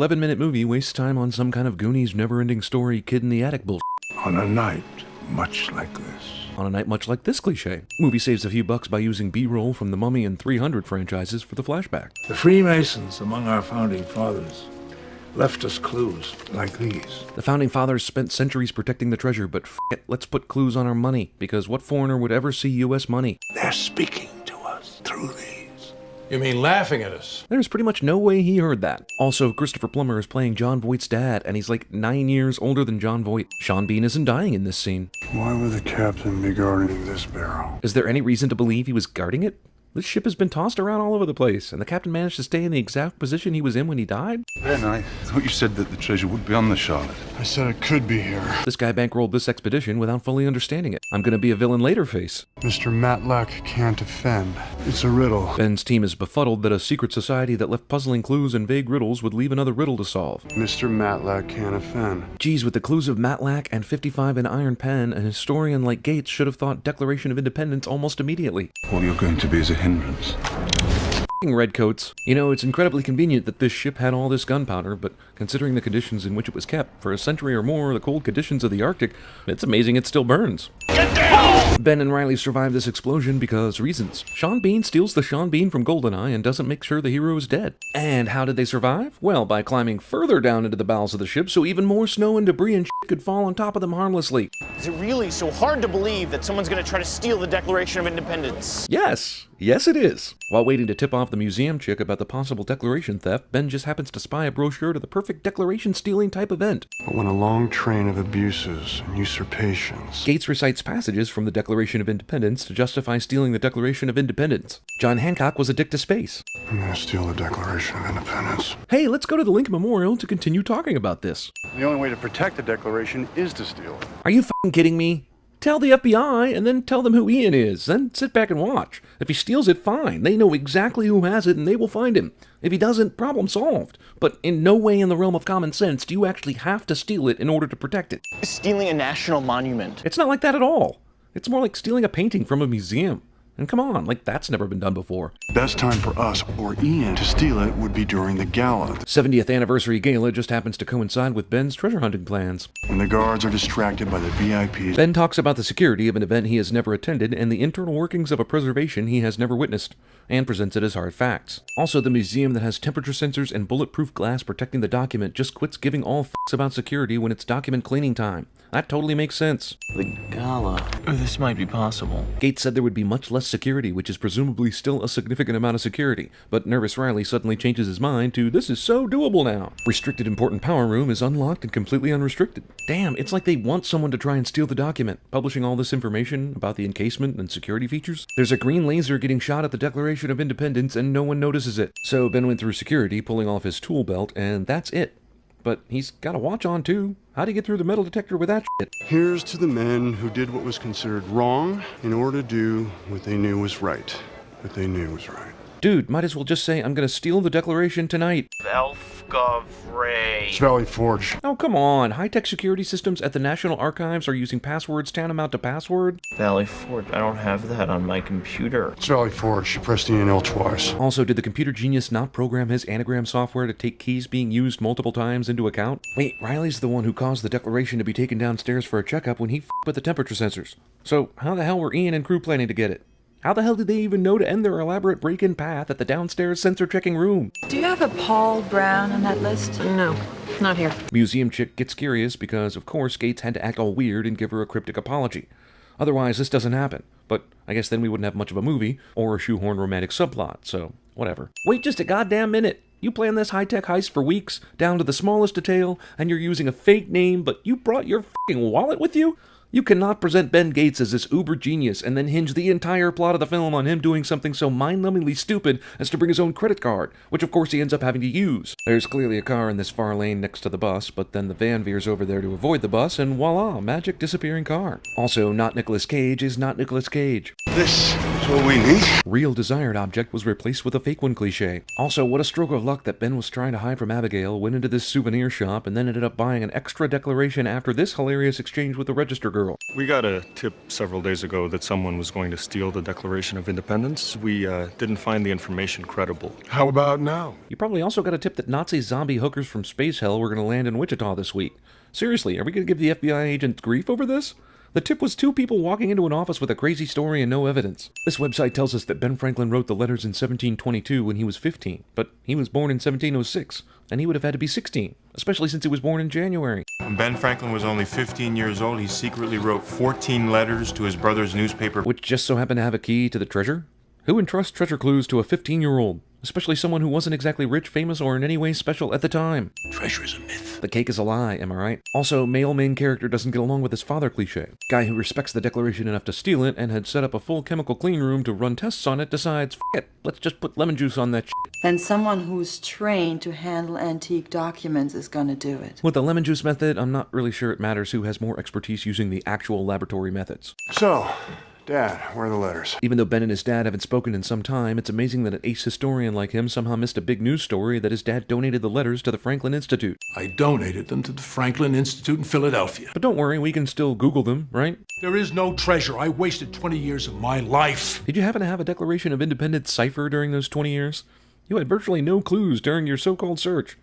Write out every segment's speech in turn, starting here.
11-minute movie wastes time on some kind of Goonies never-ending story kid in the attic bullshit. On a night much like this. On a night much like this cliche. Movie saves a few bucks by using B-roll from the Mummy and 300 franchises for the flashback. The Freemasons among our founding fathers left us clues like these. The founding fathers spent centuries protecting the treasure, but f it, let's put clues on our money, because what foreigner would ever see U.S. money? They're speaking to us through these. You mean laughing at us? There's pretty much no way he heard that. Also, Christopher Plummer is playing John Voight's dad, and he's like 9 years older than John Voight. Sean Bean isn't dying in this scene. Why would the captain be guarding this barrel? Is there any reason to believe he was guarding it? This ship has been tossed around all over the place, and the captain managed to stay in the exact position he was in when he died? Ben, I thought you said that the treasure would be on the Charlotte. I said it could be here. This guy bankrolled this expedition without fully understanding it. I'm gonna be a villain later face. Mr. Matlack can't offend. It's a riddle. Ben's team is befuddled that a secret society that left puzzling clues and vague riddles would leave another riddle to solve. Mr. Matlack can't offend. Geez, with the clues of Matlack and 55 in Iron Pen, an historian like Gates should have thought Declaration of Independence almost immediately. All you're going to be is a hindrance. F***ing redcoats. You know, it's incredibly convenient that this ship had all this gunpowder, but considering the conditions in which it was kept, for a century or more, the cold conditions of the Arctic, it's amazing it still burns. Get down! Ben and Riley survive this explosion because reasons. Sean Bean steals the Sean Bean from GoldenEye and doesn't make sure the hero is dead. And how did they survive? Well, by climbing further down into the bowels of the ship so even more snow and debris and shit could fall on top of them harmlessly. Is it really so hard to believe that someone's gonna try to steal the Declaration of Independence? Yes. Yes, it is. While waiting to tip off the museum chick about the possible Declaration theft, Ben just happens to spy a brochure to the perfect Declaration stealing type event. But when a long train of abuses and usurpations... Gates recites passages from the Declaration of Independence to justify stealing the Declaration of Independence. John Hancock was a dick to space. I'm gonna steal the Declaration of Independence. Hey, let's go to the Lincoln Memorial to continue talking about this. The only way to protect the Declaration is to steal it. Are you f***ing kidding me? Tell the FBI, and then tell them who Ian is. Then sit back and watch. If he steals it, fine. They know exactly who has it, and they will find him. If he doesn't, problem solved. But in no way in the realm of common sense do you actually have to steal it in order to protect it. Stealing a national monument. It's not like that at all. It's more like stealing a painting from a museum. And come on, like that's never been done before. Best time for us or Ian to steal it would be during the gala. 70th anniversary gala just happens to coincide with Ben's treasure hunting plans. When the guards are distracted by the VIPs. Ben talks about the security of an event he has never attended and the internal workings of a preservation he has never witnessed, and presents it as hard facts. Also, the museum that has temperature sensors and bulletproof glass protecting the document just quits giving all f***s about security when it's document cleaning time. That totally makes sense. The gala. This might be possible. Gates said there would be much less security, which is presumably still a significant amount of security, but nervous Riley suddenly changes his mind to, this is so doable now. Restricted important power room is unlocked and completely unrestricted. Damn, it's like they want someone to try and steal the document, publishing all this information about the encasement and security features. There's a green laser getting shot at the Declaration of Independence and no one notices it. So Ben went through security, pulling off his tool belt, and that's it. But he's got a watch on too. How'd he get through the metal detector with that shit? Here's to the men who did what was considered wrong in order to do what they knew was right. What they knew was right. Dude, might as well just say, I'm gonna steal the Declaration tonight. It's Valley Forge. Oh, come on. High-tech security systems at the National Archives are using passwords tantamount to password. Valley Forge. I don't have that on my computer. It's Valley Forge. You pressed the L twice. Also, did the computer genius not program his anagram software to take keys being used multiple times into account? Wait, Riley's the one who caused the Declaration to be taken downstairs for a checkup when he f***ed with the temperature sensors. So, how the hell were Ian and crew planning to get it? How the hell did they even know to end their elaborate break-in path at the downstairs sensor-checking room? Do you have a Paul Brown on that list? No, not here. Museum chick gets curious because, of course, Gates had to act all weird and give her a cryptic apology. Otherwise, this doesn't happen. But I guess then we wouldn't have much of a movie or a shoehorn romantic subplot, so whatever. Wait just a goddamn minute. You planned this high-tech heist for weeks, down to the smallest detail, and you're using a fake name, but you brought your f***ing wallet with you? You cannot present Ben Gates as this uber genius and then hinge the entire plot of the film on him doing something so mind-numbingly stupid as to bring his own credit card, which of course he ends up having to use. There's clearly a car in this far lane next to the bus, but then the van veers over there to avoid the bus, and voila, magic disappearing car. Also, not Nicolas Cage is not Nicolas Cage. This is what we need. Real desired object was replaced with a fake one cliché. Also, what a stroke of luck that Ben was trying to hide from Abigail, went into this souvenir shop, and then ended up buying an extra Declaration after this hilarious exchange with the register girl. girl. We got a tip several days ago that someone was going to steal the Declaration of Independence. We didn't find the information credible. How about now? You probably also got a tip that Nazi zombie hookers from space hell were going to land in Wichita this week. Seriously, are we going to give the FBI agent grief over this? The tip was 2 people walking into an office with a crazy story and no evidence. This website tells us that Ben Franklin wrote the letters in 1722 when he was 15, but he was born in 1706, and he would have had to be 16, especially since he was born in January. When Ben Franklin was only 15 years old, he secretly wrote 14 letters to his brother's newspaper, which just so happened to have a key to the treasure? Who entrusts treasure clues to a 15-year-old? Especially someone who wasn't exactly rich, famous, or in any way special at the time. Treasure is a myth. The cake is a lie, am I right? Also, male main character doesn't get along with his father cliché. Guy who respects the Declaration enough to steal it and had set up a full chemical clean room to run tests on it decides, F it, let's just put lemon juice on that shit. And someone who's trained to handle antique documents is gonna do it. With the lemon juice method, I'm not really sure it matters who has more expertise using the actual laboratory methods. So, Dad, where are the letters? Even though Ben and his dad haven't spoken in some time, it's amazing that an ace historian like him somehow missed a big news story that his dad donated the letters to the Franklin Institute. I donated them to the Franklin Institute in Philadelphia. But don't worry, we can still Google them, right? There is no treasure. I wasted 20 years of my life. Did you happen to have a Declaration of Independence cipher during those 20 years? You had virtually no clues during your so-called search.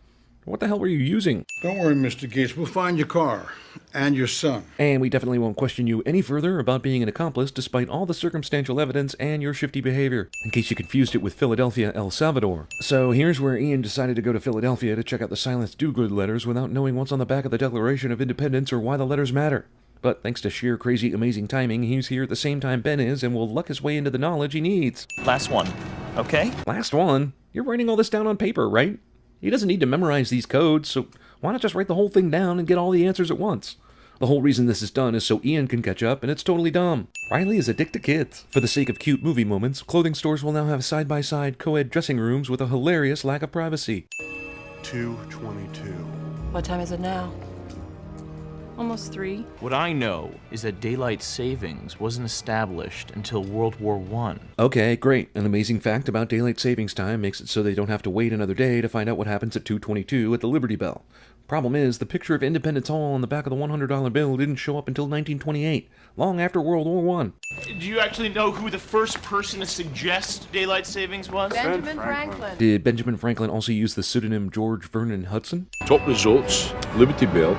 What the hell were you using? Don't worry, Mr. Gates. We'll find your car. And your son. And we definitely won't question you any further about being an accomplice despite all the circumstantial evidence and your shifty behavior, in case you confused it with Philadelphia, El Salvador. So here's where Ian decided to go to Philadelphia to check out the Silence Do-Good letters without knowing what's on the back of the Declaration of Independence or why the letters matter. But thanks to sheer crazy amazing timing, he's here at the same time Ben is and will luck his way into the knowledge he needs. Last one, okay? Last one? You're writing all this down on paper, right? He doesn't need to memorize these codes, so why not just write the whole thing down and get all the answers at once? The whole reason this is done is so Ian can catch up, and it's totally dumb. Riley is a dick to kids. For the sake of cute movie moments, clothing stores will now have side-by-side co-ed dressing rooms with a hilarious lack of privacy. 2:22. What time is it now? Almost 3. What I know is that daylight savings wasn't established until World War I. Okay, great. An amazing fact about daylight savings time makes it so they don't have to wait another day to find out what happens at 2:22 at the Liberty Bell. Problem is, the picture of Independence Hall on the back of the $100 bill didn't show up until 1928, long after World War I. Do you actually know who the first person to suggest daylight savings was? Benjamin Franklin. Did Benjamin Franklin also use the pseudonym George Vernon Hudson? Top results, Liberty Bell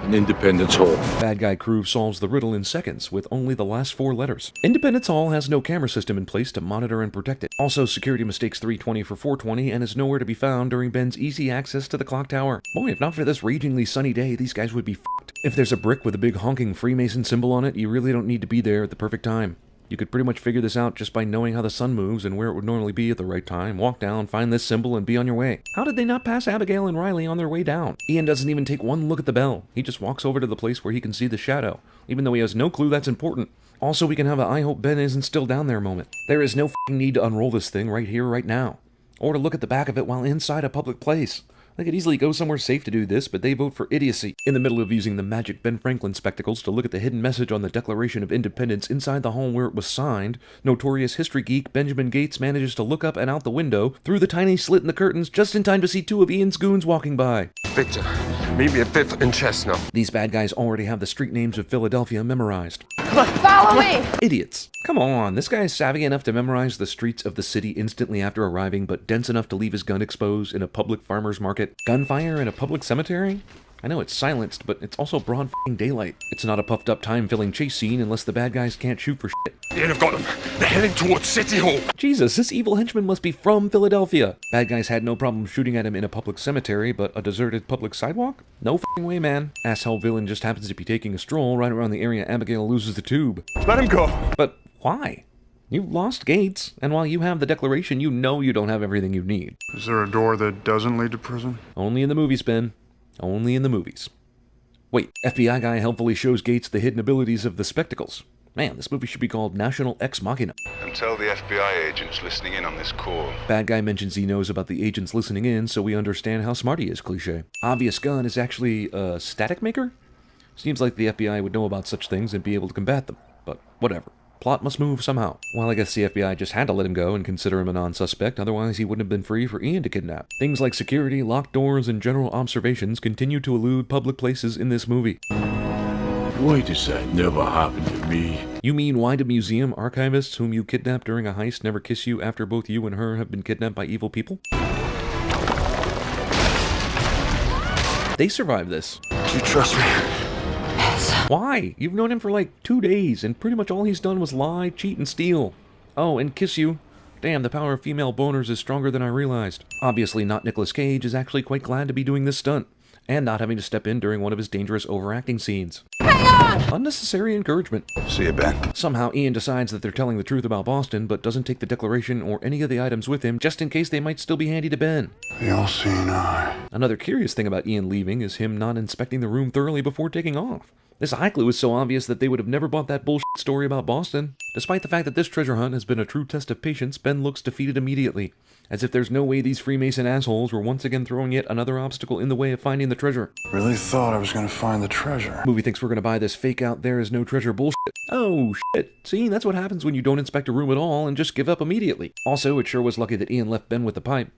and Independence Hall. Bad guy crew solves the riddle in seconds with only the last 4 letters. Independence Hall has no camera system in place to monitor and protect it. Also, security mistakes 320 for 420 and is nowhere to be found during Ben's easy access to the clock tower. Boy, if not for this ragingly sunny day, these guys would be f***ed. If there's a brick with a big honking Freemason symbol on it, you really don't need to be there at the perfect time. You could pretty much figure this out just by knowing how the sun moves and where it would normally be at the right time. Walk down, find this symbol, and be on your way. How did they not pass Abigail and Riley on their way down? Ian doesn't even take one look at the bell. He just walks over to the place where he can see the shadow, even though he has no clue that's important. Also, we can have a I hope Ben isn't still down there moment. There is no f***ing need to unroll this thing right here, right now. Or to look at the back of it while inside a public place. They could easily go somewhere safe to do this, but they vote for idiocy. In the middle of using the magic Ben Franklin spectacles to look at the hidden message on the Declaration of Independence inside the home where it was signed, notorious history geek Benjamin Gates manages to look up and out the window through the tiny slit in the curtains just in time to see 2 of Ian's goons walking by. Victor, meet me at 5th and Chestnut. These bad guys already have the street names of Philadelphia memorized. Follow me! Idiots. Come on, this guy is savvy enough to memorize the streets of the city instantly after arriving, but dense enough to leave his gun exposed in a public farmer's market. Gunfire in a public cemetery? I know it's silenced, but it's also broad f***ing daylight. It's not a puffed up time-filling chase scene unless the bad guys can't shoot for shit. Yeah, I've got them. They're heading towards City Hall. Jesus, this evil henchman must be from Philadelphia. Bad guys had no problem shooting at him in a public cemetery, but a deserted public sidewalk? No f***ing way, man. Asshole villain just happens to be taking a stroll right around the area Abigail loses the tube. Let him go. But why? You've lost Gates, and while you have the Declaration, you know you don't have everything you need. Is there a door that doesn't lead to prison? Only in the movies, Ben. Only in the movies. Wait, FBI guy helpfully shows Gates the hidden abilities of the spectacles. Man, this movie should be called National Ex Machina. And tell the FBI agents listening in on this call. Bad guy mentions he knows about the agents listening in, so we understand how smart he is, cliché. Obvious gun is actually a static maker? Seems like the FBI would know about such things and be able to combat them, but whatever. Plot must move somehow. Well, I guess the FBI just had to let him go and consider him a non-suspect, otherwise he wouldn't have been free for Ian to kidnap. Things like security, locked doors, and general observations continue to elude public places in this movie. Why does that never happen to me? You mean why do museum archivists whom you kidnapped during a heist never kiss you after both you and her have been kidnapped by evil people? They survived this. Do you trust me? Yes. Why? You've known him for like 2 days, and pretty much all he's done was lie, cheat, and steal. Oh, and kiss you. Damn, the power of female boners is stronger than I realized. Obviously not Nicolas Cage is actually quite glad to be doing this stunt, and not having to step in during one of his dangerous overacting scenes. Hang on! Unnecessary encouragement. See you, Ben. Somehow Ian decides that they're telling the truth about Boston, but doesn't take the declaration or any of the items with him, just in case they might still be handy to Ben. The all-seeing eye. Another curious thing about Ian leaving is him not inspecting the room thoroughly before taking off. This eye clue is so obvious that they would have never bought that bullshit story about Boston. Despite the fact that this treasure hunt has been a true test of patience, Ben looks defeated immediately, as if there's no way these Freemason assholes were once again throwing yet another obstacle in the way of finding the treasure. Really thought I was going to find the treasure. Movie thinks we're going to buy this fake out there is no treasure bullshit. Oh shit, see, that's what happens when you don't inspect a room at all and just give up immediately. Also, it sure was lucky that Ian left Ben with the pipe.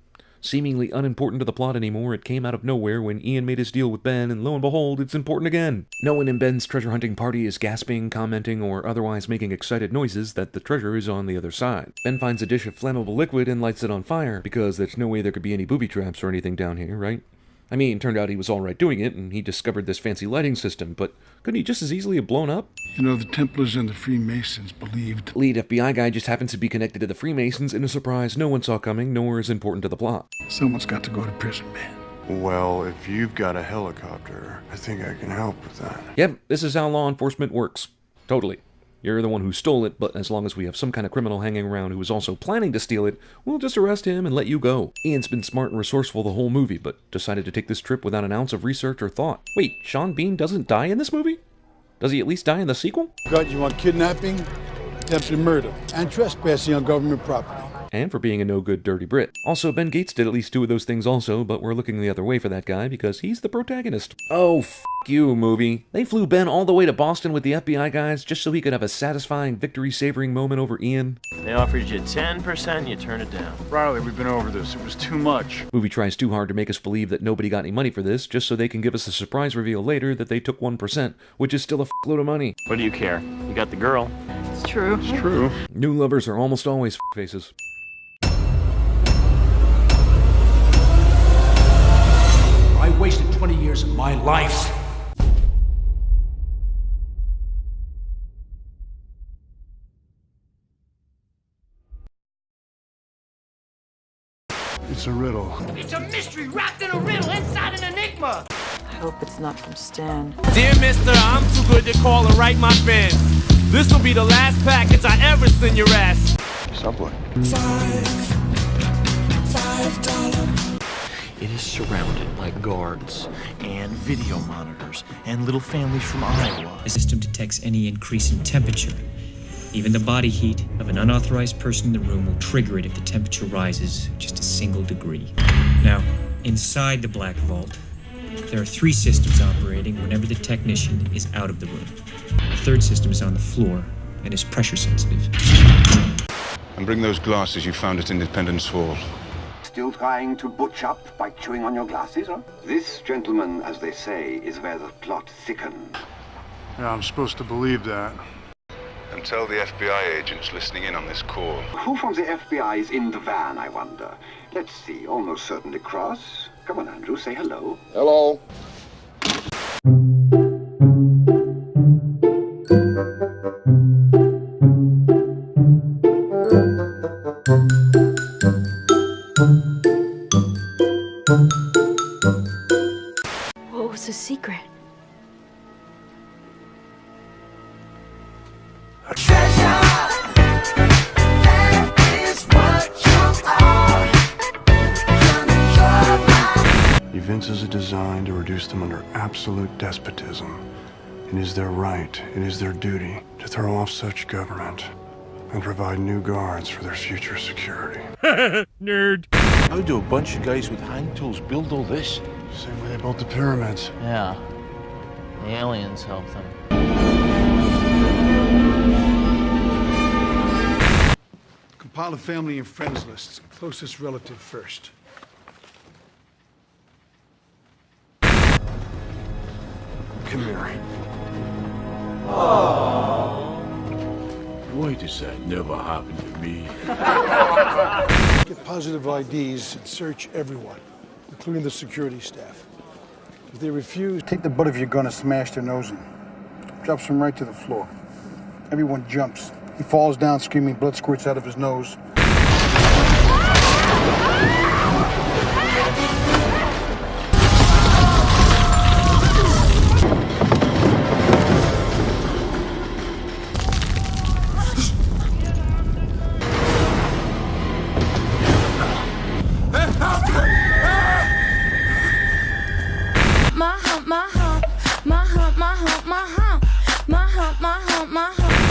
Seemingly unimportant to the plot anymore, it came out of nowhere when Ian made his deal with Ben, and lo and behold, it's important again. No one in Ben's treasure hunting party is gasping, commenting, or otherwise making excited noises that the treasure is on the other side. Ben finds a dish of flammable liquid and lights it on fire, because there's no way there could be any booby traps or anything down here, right? I mean, turned out he was alright doing it, and he discovered this fancy lighting system, but couldn't he just as easily have blown up? You know, the Templars and the Freemasons believed... Lead FBI guy just happens to be connected to the Freemasons in a surprise no one saw coming, nor is important to the plot. Someone's got to go to prison, man. Well, if you've got a helicopter, I think I can help with that. Yep, this is how law enforcement works. Totally. You're the one who stole it, but as long as we have some kind of criminal hanging around who is also planning to steal it, we'll just arrest him and let you go. Ian's been smart and resourceful the whole movie, but decided to take this trip without an ounce of research or thought. Wait, Sean Bean doesn't die in this movie? Does he at least die in the sequel? Got you on kidnapping, attempted murder, and trespassing on government property. And for being a no-good dirty Brit. Also, Ben Gates did at least 2 of those things also, but we're looking the other way for that guy because he's the protagonist. Oh, f*** you, movie. They flew Ben all the way to Boston with the FBI guys just so he could have a satisfying victory-savoring moment over Ian. They offered you 10%, you turn it down. Riley, we've been over this. It was too much. Movie tries too hard to make us believe that nobody got any money for this, just so they can give us a surprise reveal later that they took 1%, which is still a load of money. What do you care? You got the girl. It's true. It's true. New lovers are almost always faces. I wasted 20 years of my life. It's a riddle. It's a mystery wrapped in a riddle inside an enigma. I hope it's not from Stan. Dear mister, I'm too good to call and write my fence. This'll be the last package I ever send your ass. Subway. $5. It is surrounded by guards and video monitors and little families from Iowa. The system detects any increase in temperature. Even the body heat of an unauthorized person in the room will trigger it if the temperature rises just a single degree. Now, inside the Black Vault, there are 3 systems operating whenever the technician is out of the room. The 3rd system is on the floor and is pressure sensitive. And bring those glasses you found at Independence Hall. Still trying to butch up by chewing on your glasses, huh? This, gentlemen, as they say, is where the plot thickens. Yeah, I'm supposed to believe that. And tell the FBI agents listening in on this call. Who from the FBI is in the van, I wonder? Let's see, almost certainly Cross. Come on, Andrew, say hello. Hello. What was the secret? Events are designed to reduce them under absolute despotism. It is their right, it is their duty to throw off such government and provide new guards for their future security. Nerd. How do a bunch of guys with hand tools build all this? Same way they built the pyramids. Yeah. The aliens helped them. Compile a family and friends list. Closest relative first. Come here. Wait a second, never happened to me. Get positive IDs and search everyone, including the security staff. If they refuse, take the butt of your gun and smash their nose in. Drops him right to the floor. Everyone jumps. He falls down screaming, blood squirts out of his nose.